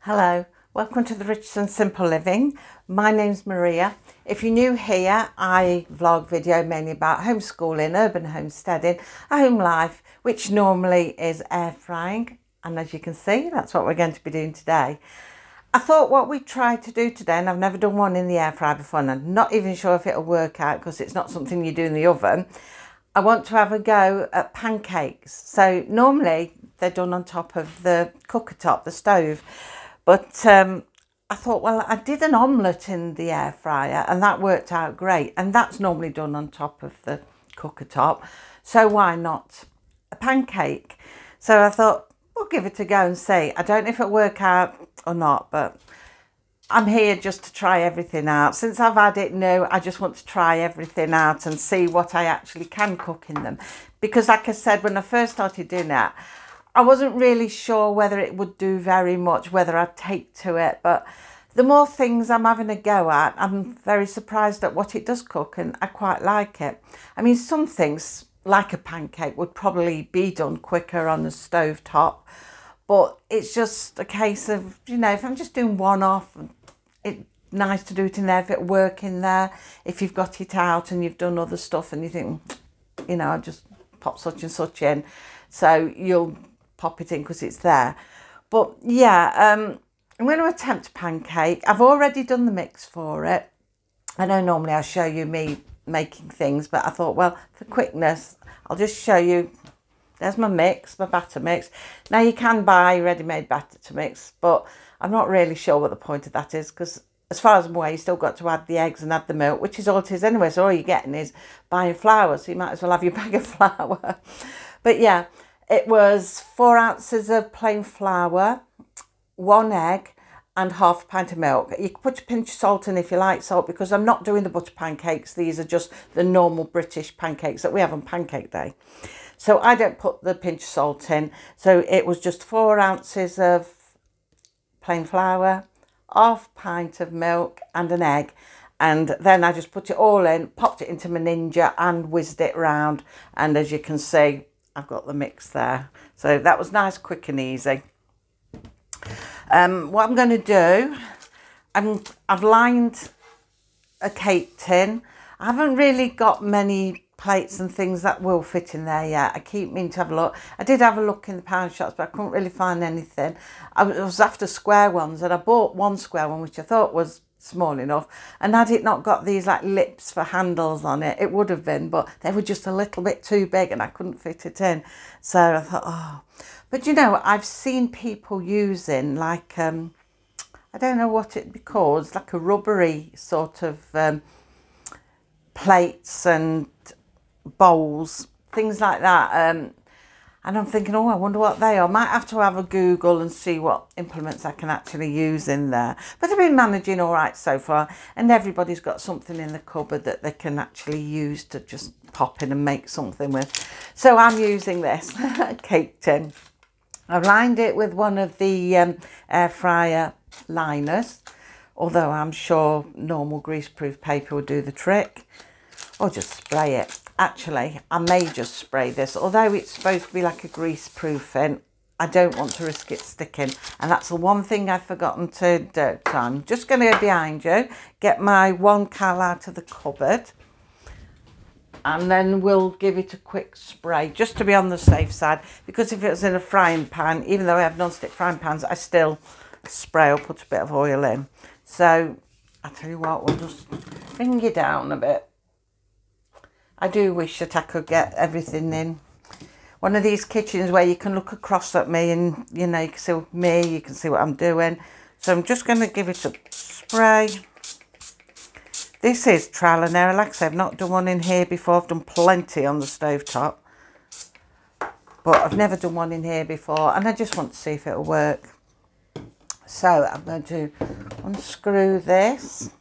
Hello, welcome to the Rich and Simple Living. My name's Maria. If you're new here, I vlog video mainly about homeschooling, urban homesteading, a home life, which normally is air frying. And as you can see, that's what we're going to be doing today. I thought what we tried to do today, and I've never done one in the air fryer before, and I'm not even sure if it'll work out because it's not something you do in the oven. I want to have a go at pancakes. So normally they're done on top of the cooker top, the stove. But I thought, well, I did an omelette in the air fryer and that worked out great. And that's normally done on top of the cooker top. So why not a pancake? So I thought, we'll give it a go and see. I don't know if it'll work out or not, but I'm here just to try everything out. Since I've had it new, I just want to try everything out and see what I actually can cook in them. Because like I said, when I first started doing that, I wasn't really sure whether it would do very much, whether I'd take to it. But the more things I'm having a go at, I'm very surprised at what it does cook, and I quite like it. I mean, some things, like a pancake, would probably be done quicker on the stove top. But it's just a case of, you know, if I'm just doing one off, it's nice to do it in there, if it work in there. If you've got it out and you've done other stuff and you think, you know, I'll just pop such and such in. So you'll pop it in because it's there. But yeah, I'm going to attempt a pancake. I've already done the mix for it. I know normally I show you me making things, but I thought, well, for quickness, I'll just show you. There's my mix, my batter mix. Now you can buy ready-made batter to mix, but I'm not really sure what the point of that is, because as far as I'm aware, you still got to add the eggs and add the milk, which is all it is anyway. So all you're getting is buying flour, so you might as well have your bag of flour. But yeah, it was 4 ounces of plain flour, 1 egg and half a pint of milk. You can put a pinch of salt in if you like salt, because I'm not doing the butter pancakes. These are just the normal British pancakes that we have on Pancake Day. So I don't put the pinch of salt in. So it was just 4 ounces of plain flour, half pint of milk and an egg. And then I just put it all in, popped it into my Ninja and whizzed it round. And as you can see, I've got the mix there. So that was nice, quick and easy. What I'm going to do, I've lined a cake tin. I haven't really got many plates and things that will fit in there yet. I keep meaning to have a look. I did have a look in the pound shops, but I couldn't really find anything. I was after square ones, and I bought one square one, which I thought was small enough, and had it not got these like lips for handles on it, it would have been, but they were just a little bit too big and I couldn't fit it in. So I thought, oh, but you know, I've seen people using like I don't know what it'd be called, it's like a rubbery sort of plates and bowls, things like that, and I'm thinking, oh, I wonder what they are. Might have to have a Google and see what implements I can actually use in there. But I've been managing all right so far, and everybody's got something in the cupboard that they can actually use to just pop in and make something with. So I'm using this cake tin. I've lined it with one of the air fryer liners, although I'm sure normal greaseproof paper would do the trick, or just spray it. Actually, I may just spray this, although it's supposed to be like a greaseproofing. I don't want to risk it sticking, and that's the one thing I've forgotten to do. So I'm just going to go behind you, get my 1 cal out of the cupboard, and then we'll give it a quick spray just to be on the safe side, because if it was in a frying pan, even though I have non-stick frying pans, I still spray or put a bit of oil in. So I'll tell you what, we'll just bring you down a bit. I do wish that I could get everything in one of these kitchens where you can look across at me and, you know, you can see me, you can see what I'm doing. So I'm just going to give it a spray. This is trial and error. Like I said, I've not done one in here before. I've done plenty on the stovetop, but I've never done one in here before, and I just want to see if it'll work. So I'm going to unscrew this.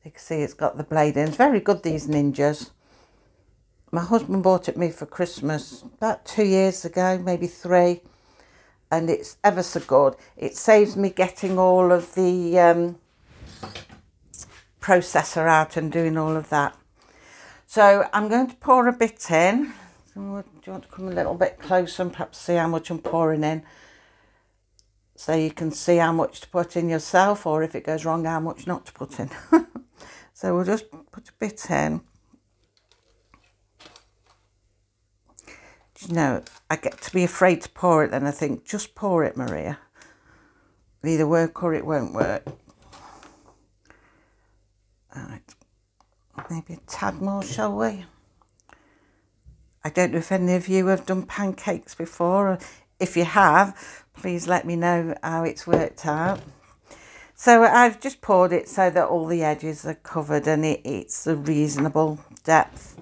You can see it's got the blade in. It's very good, these Ninjas. My husband bought it me for Christmas about 2 years ago, maybe 3. And it's ever so good. It saves me getting all of the processor out and doing all of that. So I'm going to pour a bit in. Do you want to come a little bit closer and perhaps see how much I'm pouring in? so you can see how much to put in yourself, or if it goes wrong, how much not to put in. So we'll just put a bit in. You know, I get to be afraid to pour it, then I think, just pour it, Maria. It'll either work or it won't work. All right, maybe a tad more, shall we? I don't know if any of you have done pancakes before. If you have, please let me know how it's worked out. So I've just poured it so that all the edges are covered and it's a reasonable depth.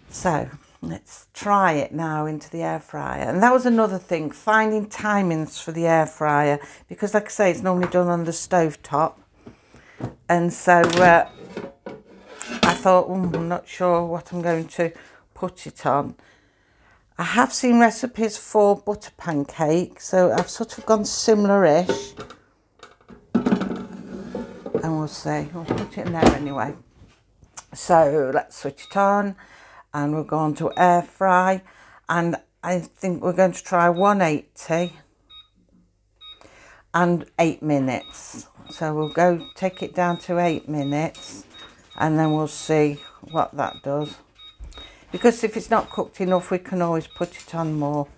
So let's try it now into the air fryer. And that was another thing, finding timings for the air fryer, because like I say, it's normally done on the stove top. And so I thought, I'm not sure what I'm going to put it on. I have seen recipes for butter pancakes, so I've sort of gone similar-ish. And we'll see, we'll put it in there anyway. So let's switch it on and we'll go on to air fry. And I think we're going to try 180 and 8 minutes. So we'll go take it down to 8 minutes and then we'll see what that does. Because if it's not cooked enough, we can always put it on more.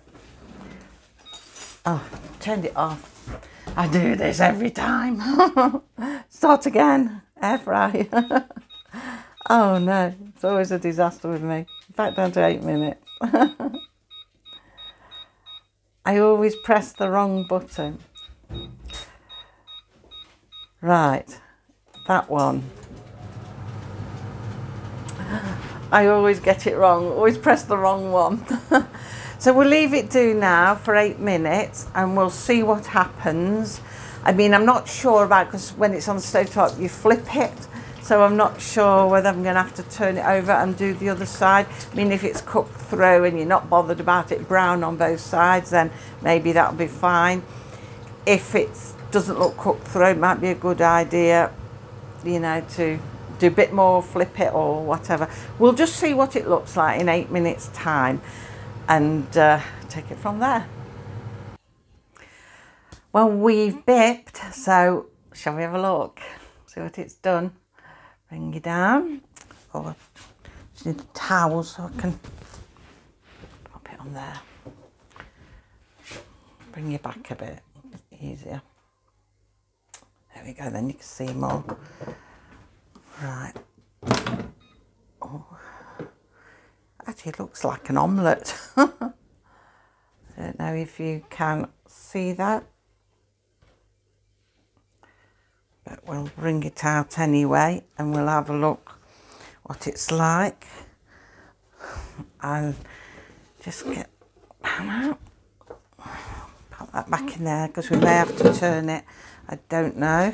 Oh, turned it off. I do this every time. Start again. Air fry. Oh no, it's always a disaster with me. Back down to 8 minutes. I always press the wrong button. Right, that one. I always get it wrong, always press the wrong one. So we'll leave it do now for 8 minutes and we'll see what happens. I mean, I'm not sure about, because when it's on the stove top, you flip it. So I'm not sure whether I'm going to have to turn it over and do the other side. I mean, if it's cooked through and you're not bothered about it brown on both sides, then maybe that'll be fine. If it doesn't look cooked through, it might be a good idea, you know, to do a bit more, flip it or whatever. We'll just see what it looks like in 8 minutes time and take it from there. Well, we've bipped, so shall we have a look? See what it's done. Bring you down. Oh, I just need a towel so I can pop it on there. Bring you back a bit, easier. There we go, then you can see more. Right. Oh. Actually, it looks like an omelette. I don't know if you can see that. But we'll bring it out anyway and we'll have a look what it's like. I'll just get that out. Put that back in there because we may have to turn it. I don't know.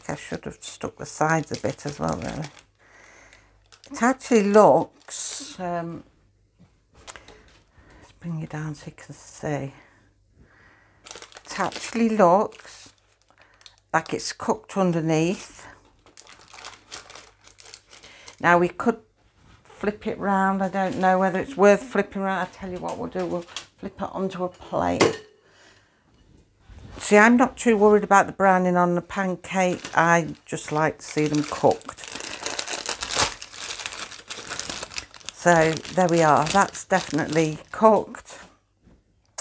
I should have stuck the sides a bit as well, really. It actually looks, let's bring it down so you can see. It actually looks like it's cooked underneath. Now we could flip it round. I don't know whether it's worth flipping around. I'll tell you what we'll do. We'll flip it onto a plate. See, I'm not too worried about the browning on the pancake. I just like to see them cooked. So there we are. That's definitely cooked.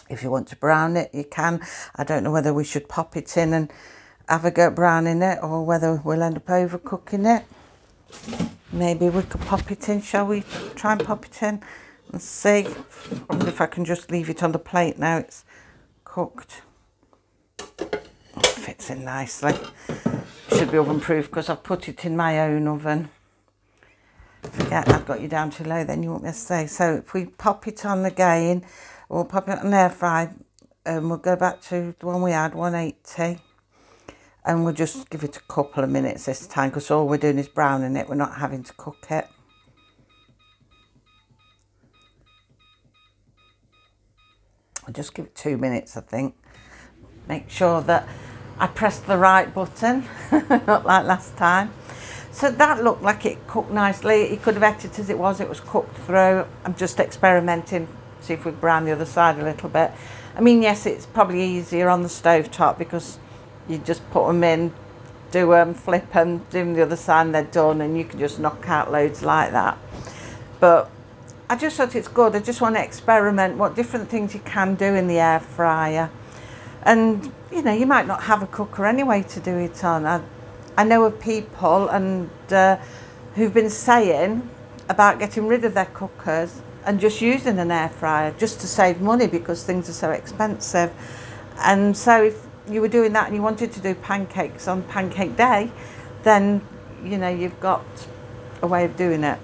If you want to brown it, you can. I don't know whether we should pop it in and have a go at browning it or whether we'll end up overcooking it. Maybe we could pop it in. Shall we try and pop it in and see? I wonder if I can just leave it on the plate now it's cooked. Fits in nicely. Should be oven proof because I've put it in my own oven. Forget I've got you down too low then, you want me to say. So if we pop it on again, we'll pop it on air fry and we'll go back to the one we had, 180. And we'll just give it a couple of minutes this time because all we're doing is browning it. We're not having to cook it. I'll just give it 2 minutes, I think. Make sure that I pressed the right button, not like last time. So that looked like it cooked nicely. It could have ate it as it was cooked through. I'm just experimenting, see if we brown the other side a little bit. I mean, yes, it's probably easier on the stove top because you just put them in, do them, flip them, do them the other side and they're done, and you can just knock out loads like that. But I just thought it's good. I just want to experiment what different things you can do in the air fryer. And, you know, you might not have a cooker anyway to do it on. I know of people and who've been saying about getting rid of their cookers and just using an air fryer just to save money because things are so expensive. And so if you were doing that and you wanted to do pancakes on pancake day, then, you know, you've got a way of doing it.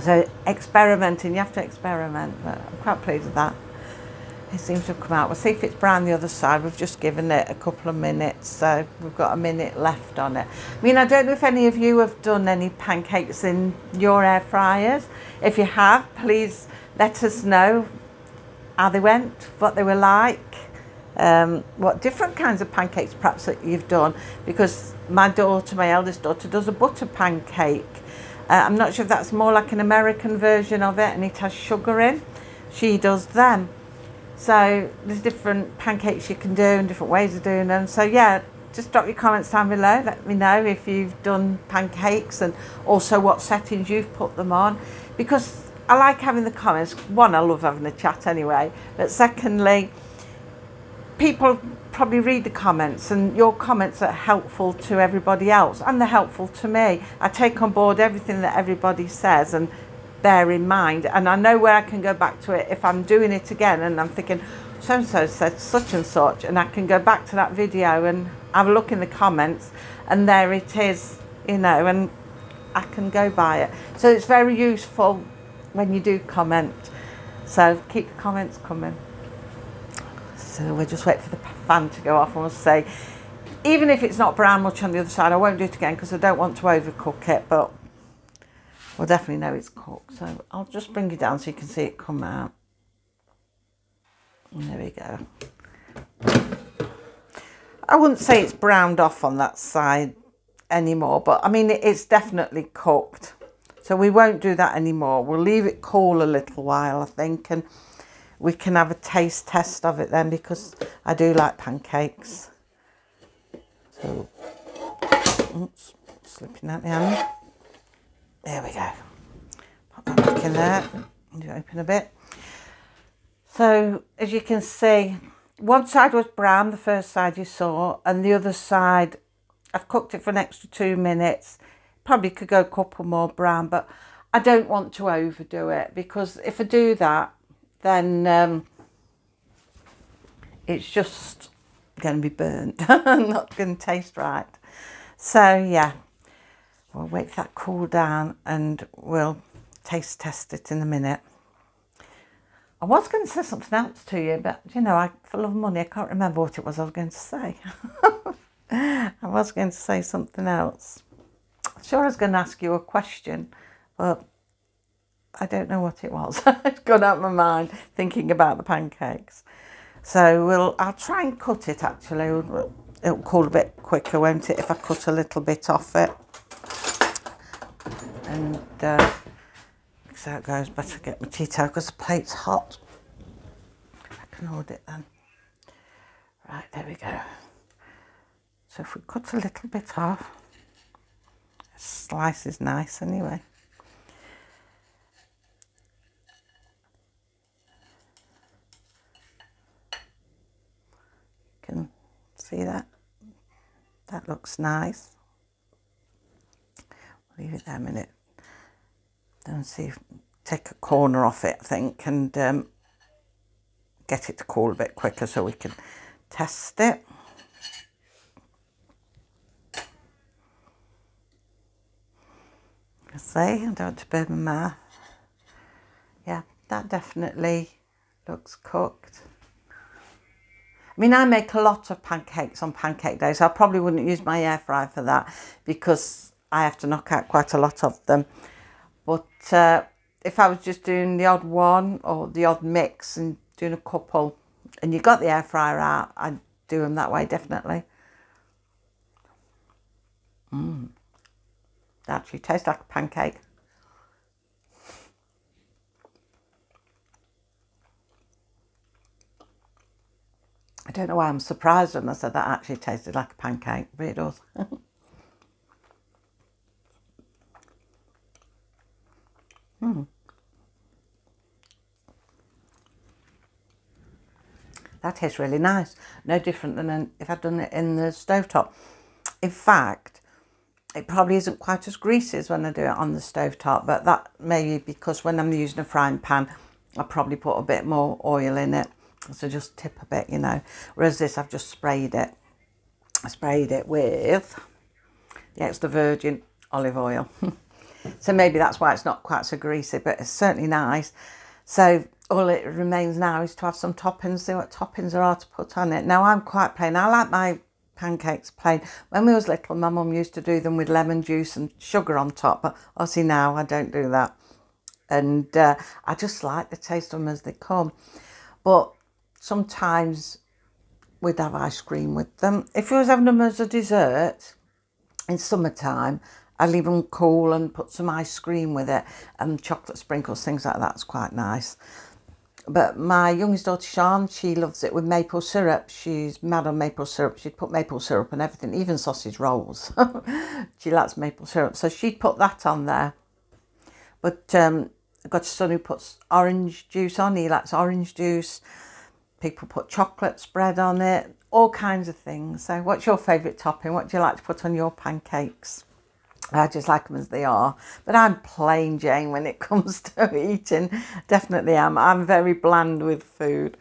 So experimenting, you have to experiment, but I'm quite pleased with that. It seems to have come out. We'll see if it's brown the other side. We've just given it a couple of minutes, so we've got a minute left on it. I mean, I don't know if any of you have done any pancakes in your air fryers. If you have, please let us know how they went, what they were like, what different kinds of pancakes perhaps that you've done, because my daughter, my eldest daughter, does a butter pancake. I'm not sure if that's more like an American version of it and it has sugar in. She does them. So there's different pancakes you can do and different ways of doing them. So yeah, just drop your comments down below. Let me know if you've done pancakes and also what settings you've put them on. Because I like having the comments. One, I love having a chat anyway. But secondly, people probably read the comments and your comments are helpful to everybody else and they're helpful to me. I take on board everything that everybody says and bear in mind, and I know where I can go back to it if I'm doing it again and I'm thinking so-and-so said such and such, and I can go back to that video and have a look in the comments and there it is, you know, and I can go by it. So it's very useful when you do comment, so keep the comments coming. So we'll just wait for the fan to go off and we'll say, even if it's not brown much on the other side, I won't do it again because I don't want to overcook it, but we'll definitely know it's cooked. So I'll just bring it down so you can see it come out. And there we go. I wouldn't say it's browned off on that side anymore, but I mean, it's definitely cooked. So we won't do that anymore. We'll leave it cool a little while, I think, and we can have a taste test of it then, because I do like pancakes. So, oops, slipping out the hand. There we go. Pop that back in there. Do it open a bit. So as you can see, one side was brown, the first side you saw, and the other side, I've cooked it for an extra 2 minutes. Probably could go a couple more brown, but I don't want to overdo it, because if I do that, then it's just going to be burnt. Not going to taste right. So yeah. We'll wait for that to cool down and we'll taste test it in a minute. I was going to say something else to you, but you know, for love of money, I can't remember what it was I was going to say. I was going to say something else. I'm sure I was going to ask you a question, but I don't know what it was. It's gone out of my mind thinking about the pancakes. So I'll try and cut it actually. It'll cool a bit quicker, won't it, if I cut a little bit off it. And so it goes. Better get my tea towel because the plate's hot. I can hold it then. Right, there we go. So if we cut a little bit off, a slice is nice anyway. You can see that. That looks nice. Leave it there a minute. Then see if take a corner off it, I think, and get it to cool a bit quicker so we can test it. I say, I don't want to burn my mouth. Yeah, that definitely looks cooked. I mean, I make a lot of pancakes on pancake day, so I probably wouldn't use my air fryer for that because I have to knock out quite a lot of them. But if I was just doing the odd one or the odd mix and doing a couple and you got the air fryer out, I'd do them that way, definitely. They actually taste like a pancake. I don't know why I'm surprised when I said that actually tasted like a pancake, but it does. That tastes really nice. No different than if I'd done it in the stovetop. In fact, it probably isn't quite as greasy as when I do it on the stovetop, but that may be because when I'm using a frying pan, I probably put a bit more oil in it. So just tip a bit, you know. Whereas this, I've just sprayed it. I sprayed it with the extra virgin olive oil. So maybe that's why it's not quite so greasy, but it's certainly nice. So all it remains now is to have some toppings, see what toppings there are to put on it. Now I'm quite plain. I like my pancakes plain. When we was little, my mum used to do them with lemon juice and sugar on top, but obviously now I don't do that. And I just like the taste of them as they come. But sometimes we'd have ice cream with them. If you was having them as a dessert in summertime, I'd leave them cool and put some ice cream with it and chocolate sprinkles, things like that's quite nice. But my youngest daughter, Sean, she loves it with maple syrup. She's mad on maple syrup. She'd put maple syrup on everything, even sausage rolls. She likes maple syrup, so she'd put that on there. But I've got a son who puts orange juice on. He likes orange juice. People put chocolate spread on it, all kinds of things. So what's your favourite topping? What do you like to put on your pancakes? I just like them as they are. But I'm plain Jane when it comes to eating. Definitely am. I'm very bland with food.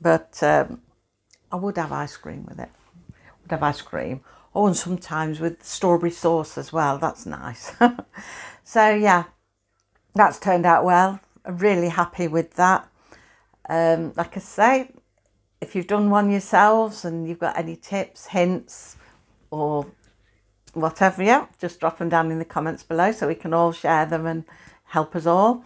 But I would have ice cream with it. Would have ice cream. Oh, and sometimes with strawberry sauce as well. That's nice. So, yeah, that's turned out well. I'm really happy with that. Like I say, if you've done one yourselves and you've got any tips, hints, or whatever, yeah, just drop them down in the comments below so we can all share them and help us all.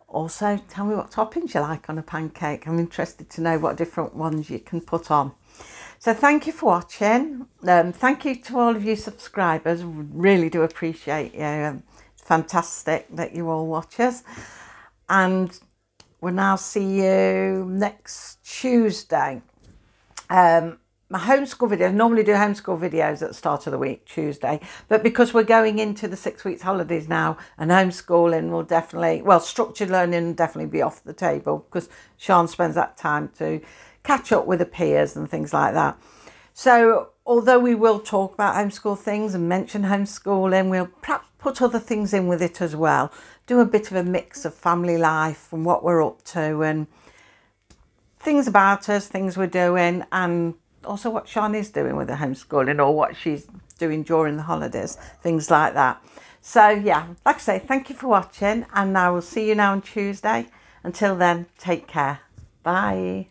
Also, tell me what toppings you like on a pancake. I'm interested to know what different ones you can put on. So thank you for watching. Thank you to all of you subscribers. Really do appreciate you. It's fantastic that you all watch us. And we'll now see you next Tuesday. My homeschool videos, normally do homeschool videos at the start of the week, Tuesday. But because we're going into the 6 weeks holidays now, and homeschooling will definitely, well, structured learning will definitely be off the table because Sean spends that time to catch up with the peers and things like that. So although we will talk about homeschool things and mention homeschooling, we'll perhaps put other things in with it as well. Do a bit of a mix of family life and what we're up to and things about us, things we're doing, and also what Sean is doing with the homeschooling or what she's doing during the holidays, things like that. So yeah, like I say, thank you for watching, and I will see you now on Tuesday. Until then, take care. Bye.